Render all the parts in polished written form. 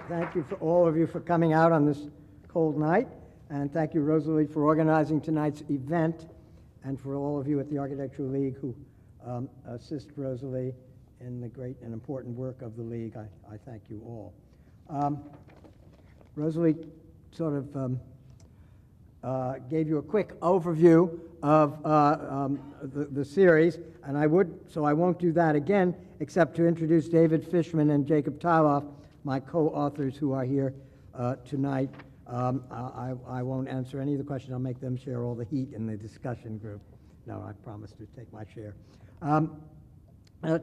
Thank you for all of you for coming out on this cold night, and thank you, Rosalie, for organizing tonight's event, and for all of you at the Architectural League who assist Rosalie in the great and important work of the League. I thank you all. Rosalie sort of gave you a quick overview of the series, and I won't do that again, except to introduce David Fishman and Jacob Tilove, my co-authors who are here tonight. I won't answer any of the questions. I'll make them share all the heat in the discussion group. No, I promise to take my share.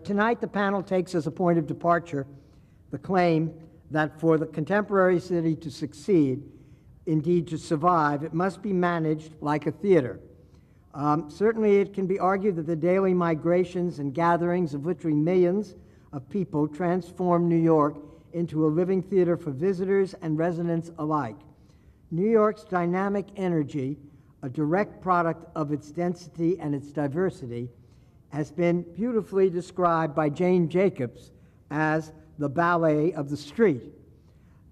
Tonight, the panel takes as a point of departure the claim that for the contemporary city to succeed, indeed to survive, it must be managed like a theater. Certainly, it can be argued that the daily migrations and gatherings of literally millions of people transform New York into a living theater for visitors and residents alike. New York's dynamic energy, a direct product of its density and its diversity, has been beautifully described by Jane Jacobs as the ballet of the street.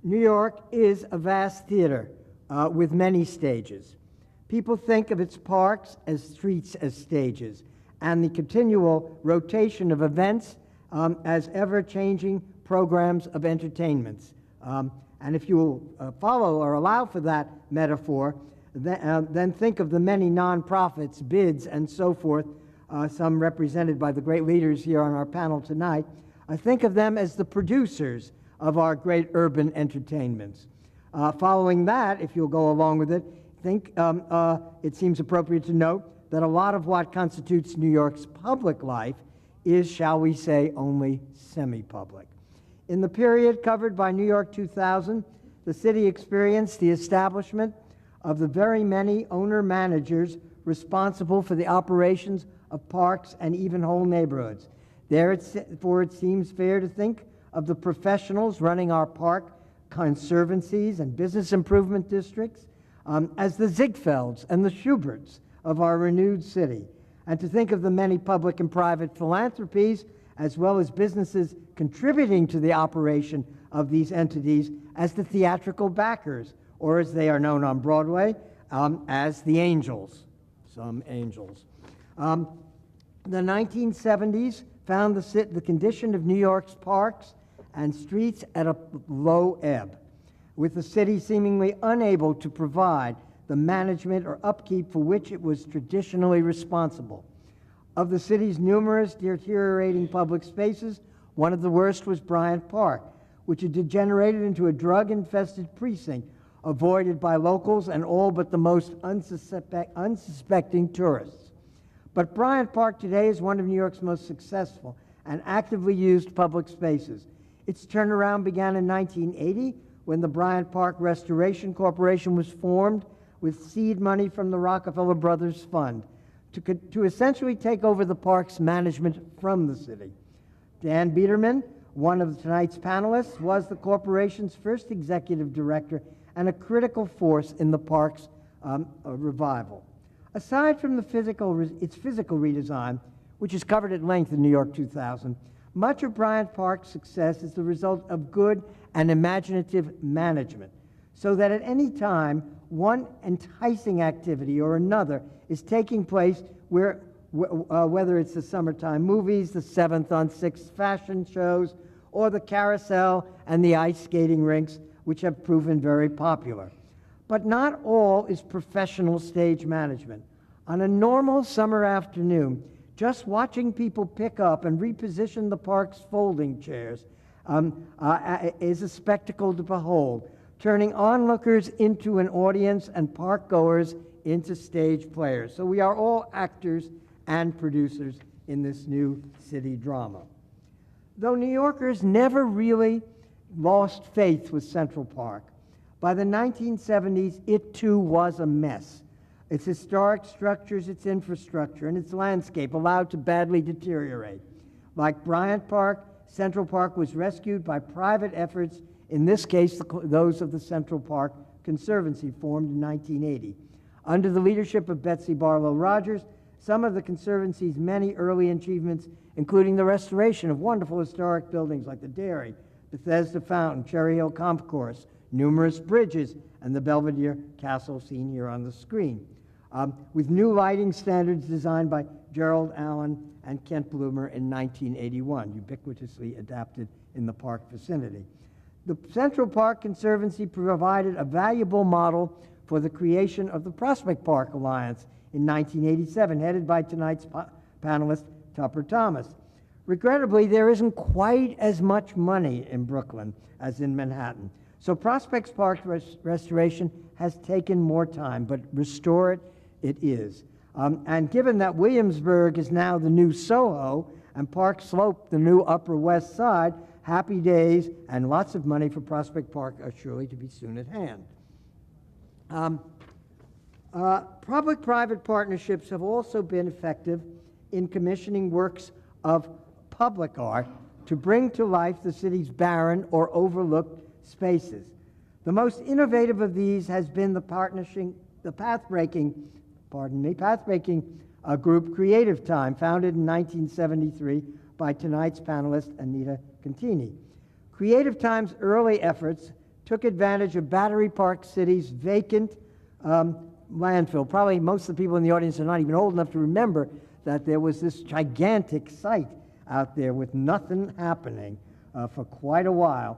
New York is a vast theater with many stages. People think of its parks as streets as stages, and the continual rotation of events as ever-changing programs of entertainments. And if you will follow or allow for that metaphor, then think of the many nonprofits, bids, and so forth, some represented by the great leaders here on our panel tonight. Think of them as the producers of our great urban entertainments. Following that, if you'll go along with it, it seems appropriate to note that a lot of what constitutes New York's public life is, shall we say, only semi-public. In the period covered by New York 2000, the city experienced the establishment of the very many owner-managers responsible for the operations of parks and even whole neighborhoods. Therefore, it seems fair to think of the professionals running our park conservancies and business improvement districts as the Ziegfelds and the Schuberts of our renewed city, and to think of the many public and private philanthropies as well as businesses contributing to the operation of these entities as the theatrical backers, or as they are known on Broadway, as the angels, some angels. The 1970s found the condition of New York's parks and streets at a low ebb, with the city seemingly unable to provide the management or upkeep for which it was traditionally responsible. Of the city's numerous deteriorating public spaces, one of the worst was Bryant Park, which had degenerated into a drug-infested precinct avoided by locals and all but the most unsuspecting tourists. But Bryant Park today is one of New York's most successful and actively used public spaces. Its turnaround began in 1980 when the Bryant Park Restoration Corporation was formed with seed money from the Rockefeller Brothers Fund to essentially take over the park's management from the city. Dan Biederman, one of tonight's panelists, was the corporation's first executive director and a critical force in the park's revival. Aside from its physical redesign, which is covered at length in New York 2000, much of Bryant Park's success is the result of good and imaginative management, so that at any time, one enticing activity or another is taking place whether it's the summertime movies, the 7th on 6th fashion shows, or the carousel and the ice skating rinks, which have proven very popular. But not all is professional stage management. On a normal summer afternoon, just watching people pick up and reposition the park's folding chairs is a spectacle to behold, turning onlookers into an audience and park goers into stage players. So we are all actors and producers in this new city drama. Though New Yorkers never really lost faith with Central Park, by the 1970s, it too was a mess. Its historic structures, its infrastructure, and its landscape allowed to badly deteriorate. Like Bryant Park, Central Park was rescued by private efforts, in this case, those of the Central Park Conservancy, formed in 1980. Under the leadership of Betsy Barlow Rogers, some of the Conservancy's many early achievements, including the restoration of wonderful historic buildings like the Dairy, Bethesda Fountain, Cherry Hill Concourse, numerous bridges, and the Belvedere Castle seen here on the screen, with new lighting standards designed by Gerald Allen and Kent Bloomer in 1981, ubiquitously adapted in the park vicinity. The Central Park Conservancy provided a valuable model for the creation of the Prospect Park Alliance in 1987, headed by tonight's panelist, Tupper Thomas. Regrettably, there isn't quite as much money in Brooklyn as in Manhattan, so Prospect Park restoration has taken more time, but restore it is. And given that Williamsburg is now the new Soho and Park Slope the new Upper West Side, happy days and lots of money for Prospect Park are surely to be soon at hand. Public-private partnerships have also been effective in commissioning works of public art to bring to life the city's barren or overlooked spaces. The most innovative of these has been the path-breaking group Creative Time, founded in 1973 by tonight's panelist, Anita Contini. Creative Time's early efforts took advantage of Battery Park City's vacant landfill. Probably most of the people in the audience are not even old enough to remember that there was this gigantic site out there with nothing happening for quite a while,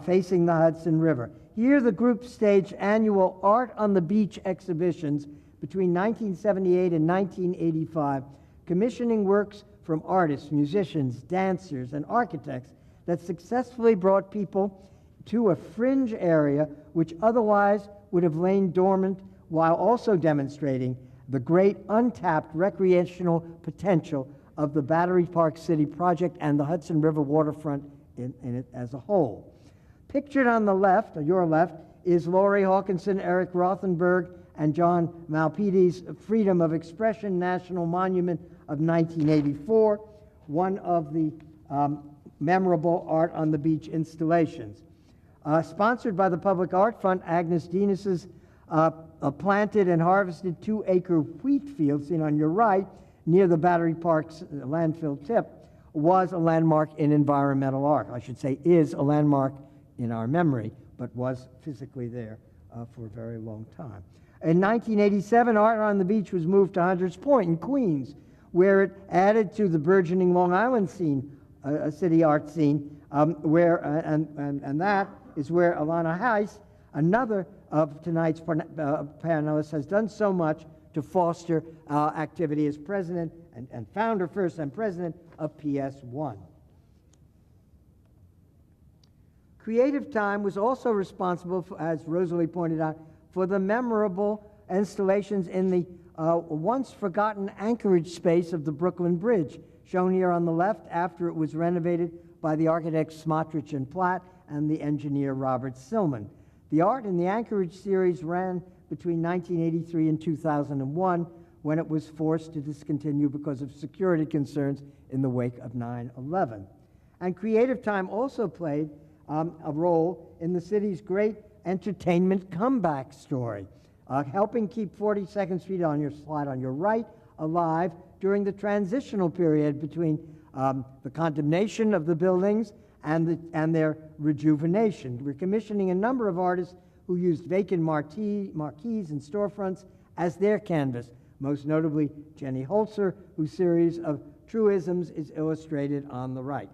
facing the Hudson River. Here the group staged annual Art on the Beach exhibitions between 1978 and 1985, commissioning works from artists, musicians, dancers, and architects that successfully brought people to a fringe area which otherwise would have lain dormant, while also demonstrating the great untapped recreational potential of the Battery Park City project and the Hudson River waterfront in it as a whole. Pictured on the left, or your left, is Laurie Hawkinson, Eric Rothenberg, and John Malpede's Freedom of Expression National Monument of 1984, one of the memorable Art on the Beach installations. Sponsored by the Public Art Fund, Agnes Denis's planted and harvested 2-acre wheat field, seen on your right, near the Battery Park's landfill tip, was a landmark in environmental art. I should say is a landmark in our memory, but was physically there for a very long time. In 1987, Art on the Beach was moved to Hunters Point in Queens, where it added to the burgeoning Long Island scene, a city art scene, and that is where Alana Heiss, another of tonight's panelists, has done so much to foster activity as president and founder first and president of PS1. Creative Time was also responsible, for, as Rosalie pointed out, for the memorable installations in the once forgotten Anchorage space of the Brooklyn Bridge, shown here on the left after it was renovated by the architects Smotrich and Platt and the engineer Robert Silman. The art in the Anchorage series ran between 1983 and 2001, when it was forced to discontinue because of security concerns in the wake of 9/11. And Creative Time also played a role in the city's great entertainment comeback story, helping keep 42nd Street, on your slide on your right, alive during the transitional period between the condemnation of the buildings and their rejuvenation. We're commissioning a number of artists who used vacant marquees and storefronts as their canvas, most notably Jenny Holzer, whose series of truisms is illustrated on the right.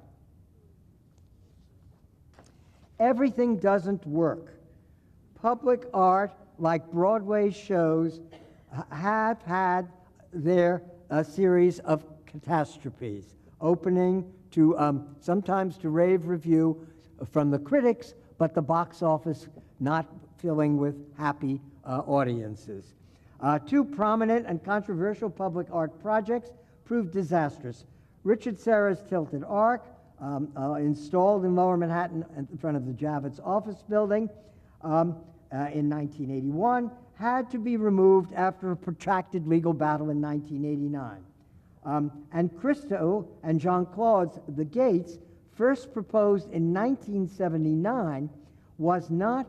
Everything doesn't work. Public art, like Broadway shows, have had their series of catastrophes, opening to sometimes to rave review from the critics, but the box office not filling with happy audiences. Two prominent and controversial public art projects proved disastrous. Richard Serra's Tilted Arc, installed in Lower Manhattan in front of the Javits office building in 1981, had to be removed after a protracted legal battle in 1989. And Christo and Jean-Claude's The Gates, first proposed in 1979, was not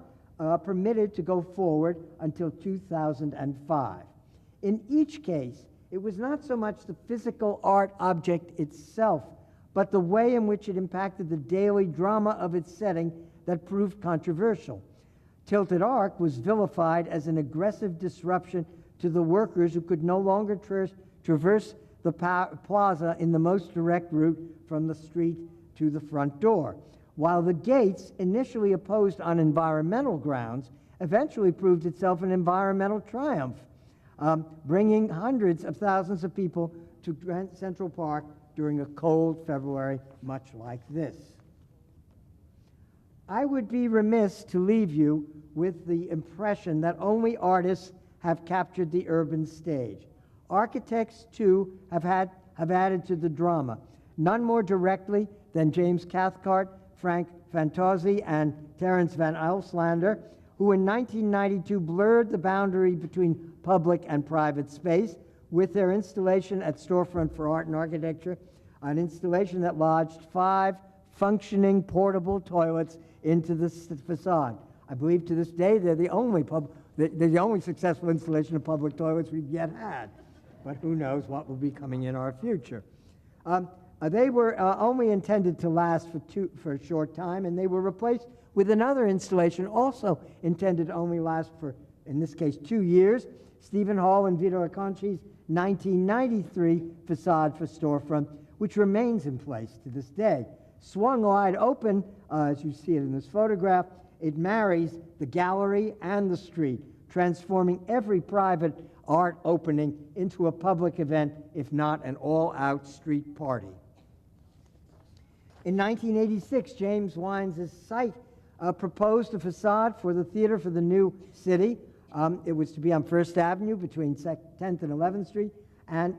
permitted to go forward until 2005. In each case, it was not so much the physical art object itself, but the way in which it impacted the daily drama of its setting that proved controversial. Tilted Arc was vilified as an aggressive disruption to the workers who could no longer traverse the plaza in the most direct route from the street to the front door, while the gates, initially opposed on environmental grounds, eventually proved itself an environmental triumph, bringing hundreds of thousands of people to Grand Central Park during a cold February much like this. I would be remiss to leave you with the impression that only artists have captured the urban stage. Architects, too, have added to the drama, none more directly than James Cathcart, Frank Fantozzi, and Terence Van Alslander, who in 1992 blurred the boundary between public and private space with their installation at Storefront for Art and Architecture, an installation that lodged 5 functioning portable toilets into the facade. I believe to this day they're the only successful installation of public toilets we've yet had, but who knows what will be coming in our future. They were only intended to last for a short time, and they were replaced with another installation also intended to only last for, in this case, 2 years, Stephen Hall and Vito Acconci's 1993 facade for Storefront, which remains in place to this day. Swung wide open, as you see it in this photograph, it marries the gallery and the street, transforming every private art opening into a public event, if not an all-out street party. In 1986, James Wines' site proposed a facade for the Theater for the New City. It was to be on First Avenue between 10th and 11th Street, and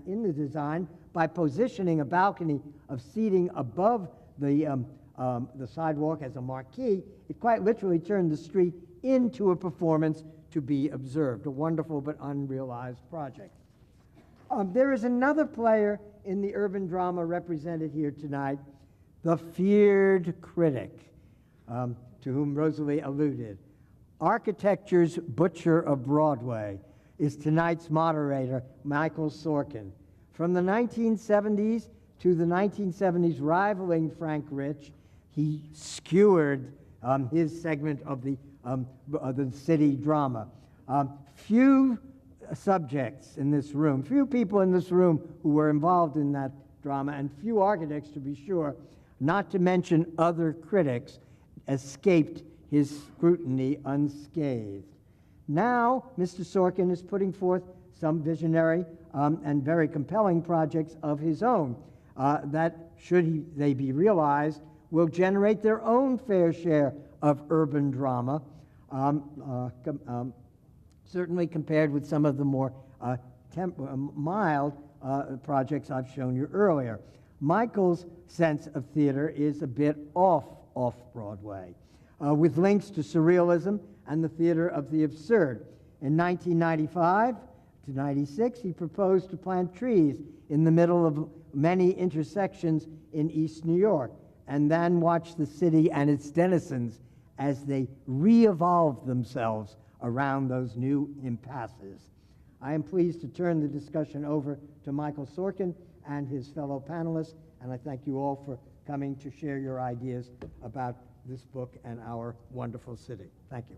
in the design, by positioning a balcony of seating above the sidewalk as a marquee, it quite literally turned the street into a performance to be observed, a wonderful but unrealized project. There is another player in the urban drama represented here tonight, the feared critic, to whom Rosalie alluded. Architecture's butcher of Broadway is tonight's moderator, Michael Sorkin. From the 1970s to the 1970s, rivaling Frank Rich, he skewered his segment of the city drama. Few subjects in this room, few people in this room who were involved in that drama, and few architects, to be sure, not to mention other critics, escaped his scrutiny unscathed. Now, Mr. Sorkin is putting forth some visionary and very compelling projects of his own that, should they be realized, will generate their own fair share of urban drama, certainly compared with some of the more mild projects I've shown you earlier. Michael's sense of theater is a bit off-Broadway, with links to surrealism and the theater of the absurd. In 1995 to 96, he proposed to plant trees in the middle of many intersections in East New York, and then watch the city and its denizens as they re-evolved themselves around those new impasses. I am pleased to turn the discussion over to Michael Sorkin and his fellow panelists, and I thank you all for coming to share your ideas about this book and our wonderful city. Thank you.